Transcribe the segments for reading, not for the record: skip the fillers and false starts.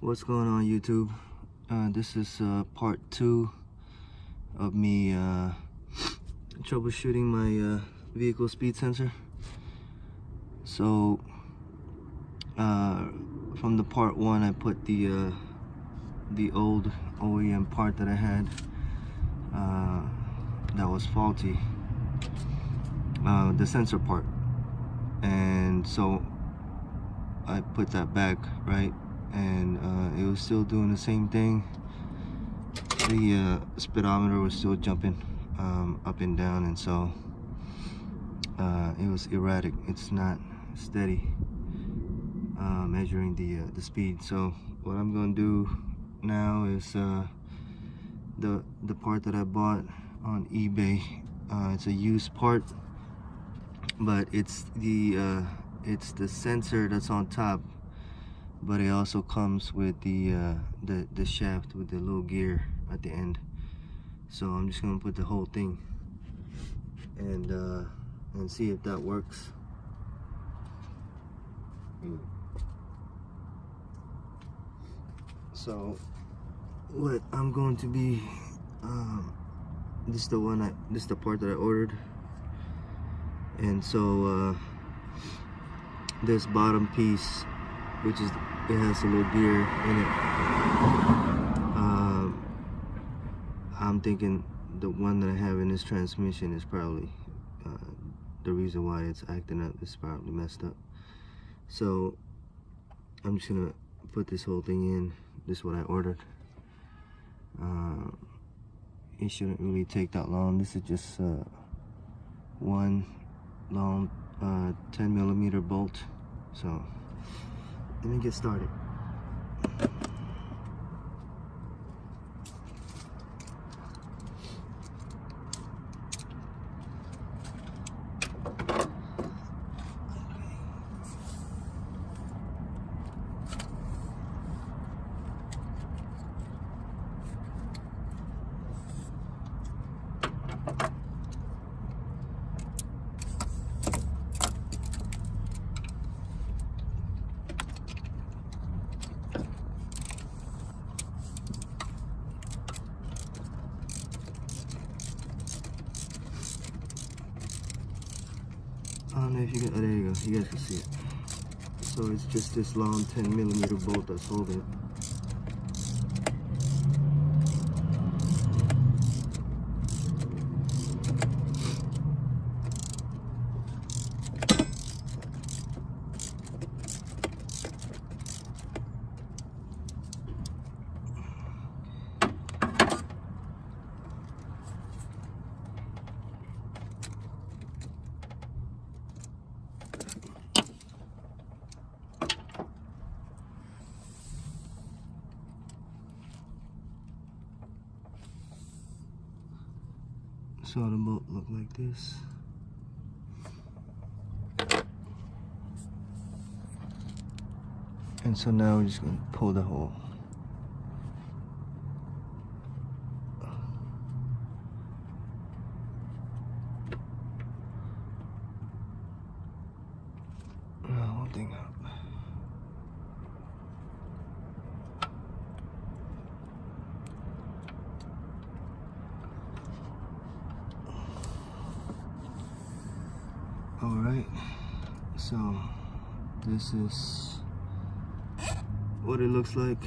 What's going on, YouTube? This is part 2 of me troubleshooting my vehicle speed sensor. So from the part 1, I put the old OEM part that I had that was faulty, the sensor part, and so I put that back, right? And it was still doing the same thing. The speedometer was still jumping up and down, and so it was erratic. It's not steady measuring the speed. So what I'm going to do now is the part that I bought on eBay. It's a used part, but it's the sensor that's on top, but it also comes with the shaft with the little gear at the end. So I'm just gonna put the whole thing and see if that works. So what I'm going to be this is the part that I ordered, and so this bottom piece, which is, it has a little gear in it. I'm thinking the one that I have in this transmission is probably the reason why it's acting up. It's probably messed up. So I'm just gonna put this whole thing in. This is what I ordered. It shouldn't really take that long. This is just one long 10mm bolt. So let me get started. I don't know if you can, oh, there you go, you guys can see it. So it's just this long 10mm bolt that's holding it. So the bolt look like this. And so now we're just gonna pull the hole. One thing up. Alright, so this is what it looks like.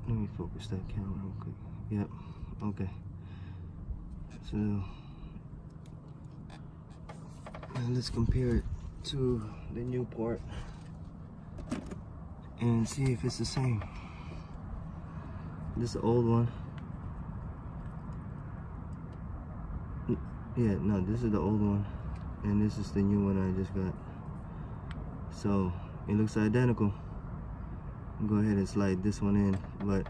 Let me focus that camera real quick. Yep, okay. So and let's compare it to the new part and see if it's the same. This is the old one. Yeah, no, this is the old one, and this is the new one I just got. So it looks identical. Go ahead and slide this one in, but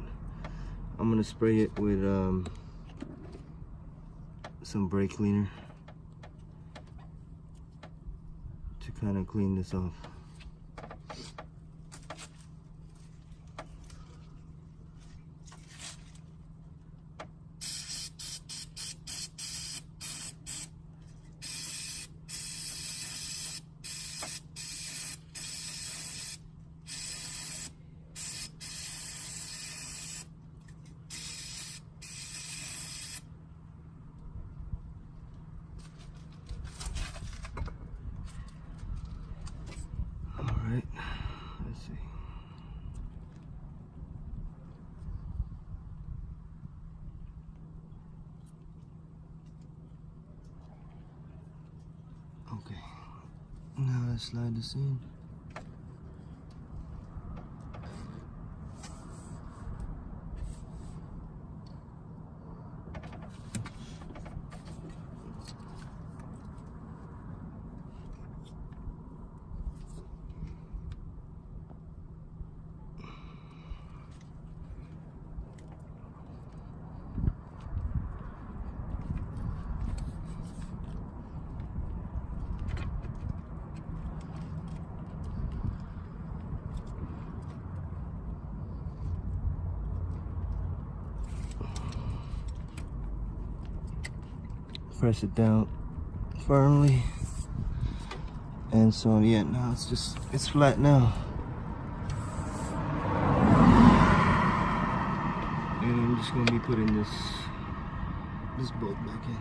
I'm gonna spray it with some brake cleaner to kind of clean this off. I slide this in. Press it down firmly, and so yeah, now it's flat now, and I'm just gonna be putting this bolt back in.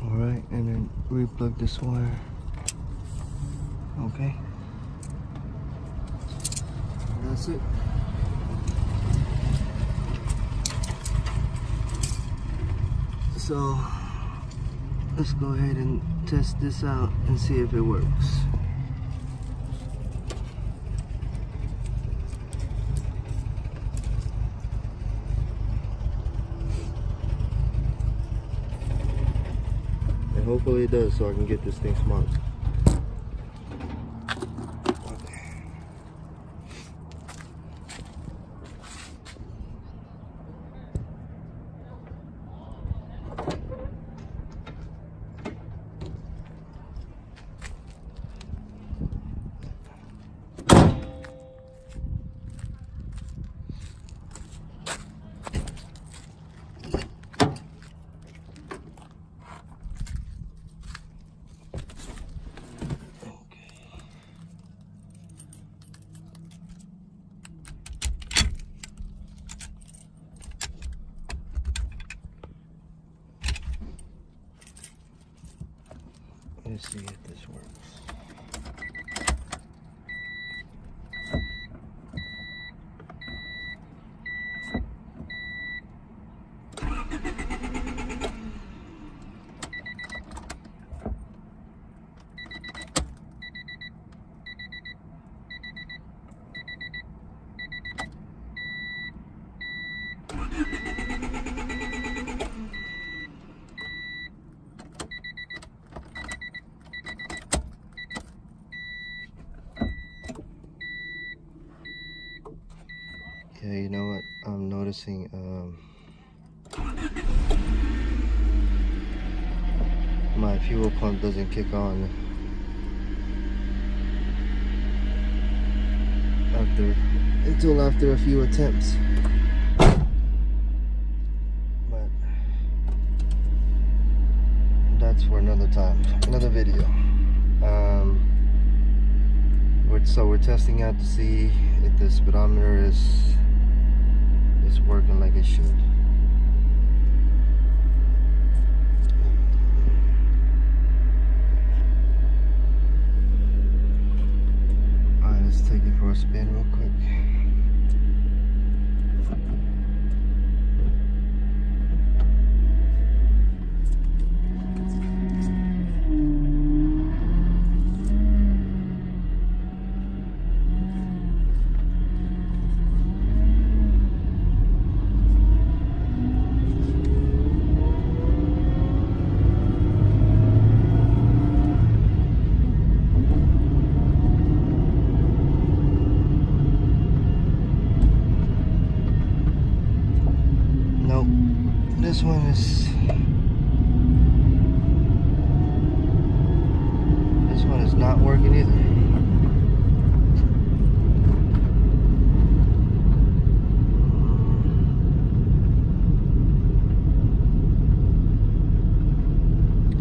Alright, and then replug this wire. Okay. That's it. So let's go ahead and test this out and see if it works. And hopefully it does, so I can get this thing smart. Let's see if this works. Okay, you know what? I'm noticing my fuel pump doesn't kick on until after a few attempts. But that's for another time, another video. We're testing out to see if the speedometer is working like it should. Alright, let's take it for a spin real quick. Nope, this one is not working either.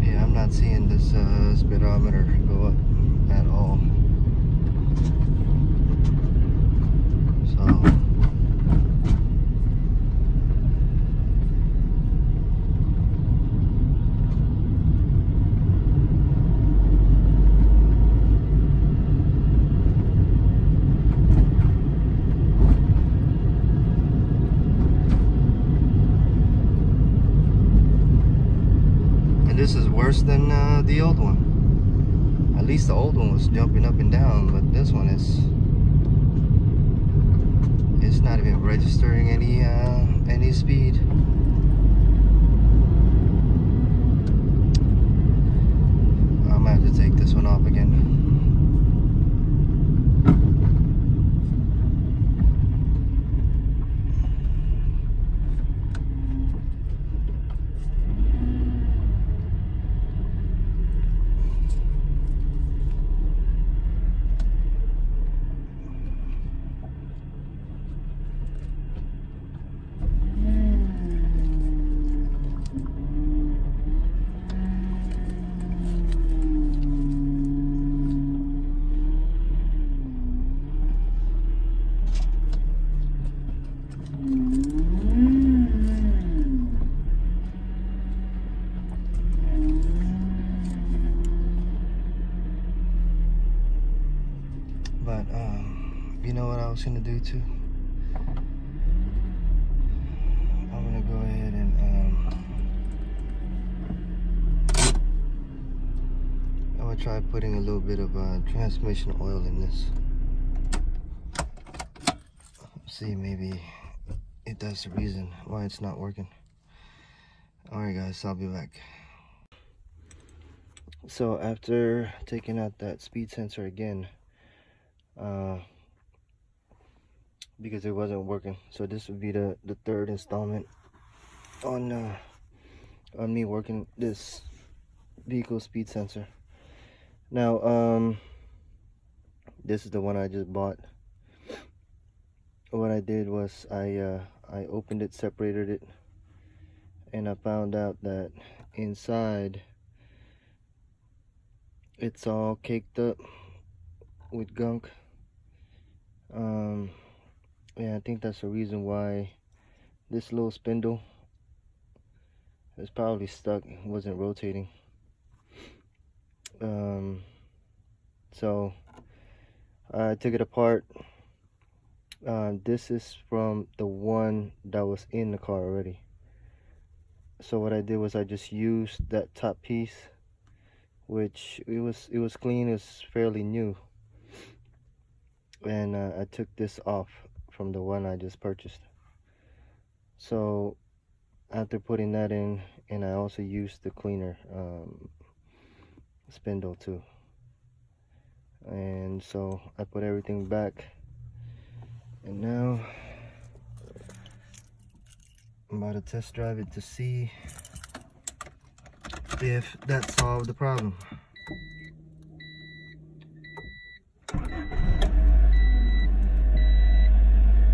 Yeah, I'm not seeing this speedometer go up at all. So this is worse than the old one. At least the old one was jumping up and down, but this one it's not even registering any speed. I'm gonna have to take this one off again. But you know what I was gonna do too? I'm gonna go ahead and I'm gonna try putting a little bit of transmission oil in this. See, maybe that's the reason why it's not working. Alright guys, I'll be back. So after taking out that speed sensor again, because it wasn't working, so this would be the third installment on me working this vehicle speed sensor. Now this is the one I just bought. What I did was I opened it, separated it, and I found out that inside it's all caked up with gunk. Yeah, I think that's the reason why this little spindle is probably stuck, wasn't rotating. So I took it apart. This is from the one that was in the car already. So what I did was I just used that top piece, which it was clean, it was fairly new, and I took this off from the one I just purchased. So after putting that in, and I also used the cleaner spindle too, and so I put everything back, and now I'm about to test drive it to see if that solved the problem.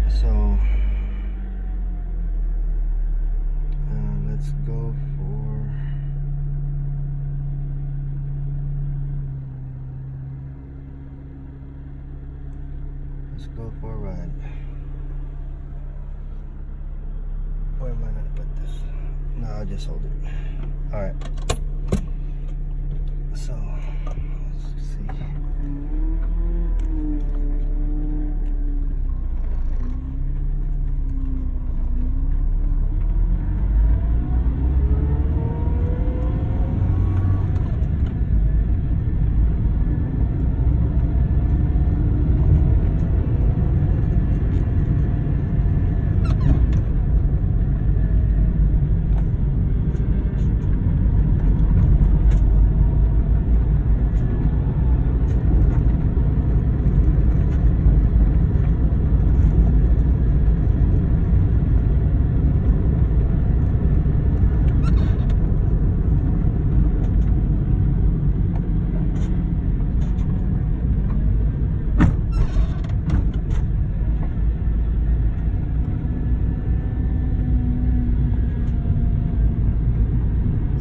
So let's go for a ride. Where am I gonna put this? No, I'll just hold it. All right. So let's see.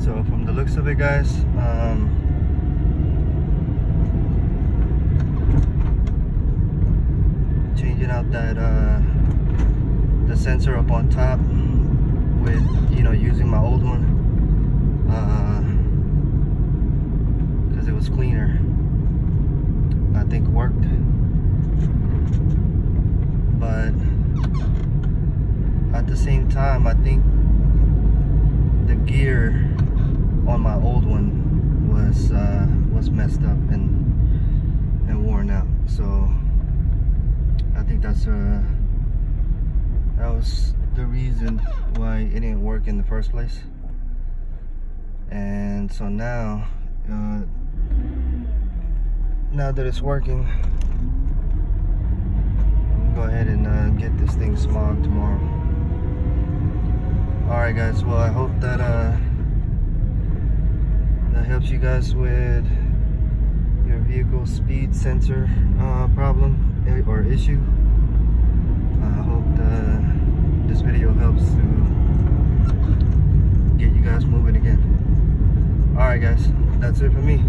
So from the looks of it, guys, changing out that the sensor up on top with, you know, using my old one, because it was cleaner, I think worked. But at the same time, I think the gear on my old one was messed up and worn out. So I think that was the reason why it didn't work in the first place. And so now that it's working, I'm gonna go ahead and get this thing smogged tomorrow. Alright guys, well I hope that that helps you guys with your vehicle speed sensor problem or issue. I hope this video helps to get you guys moving again. Alright guys, that's it for me.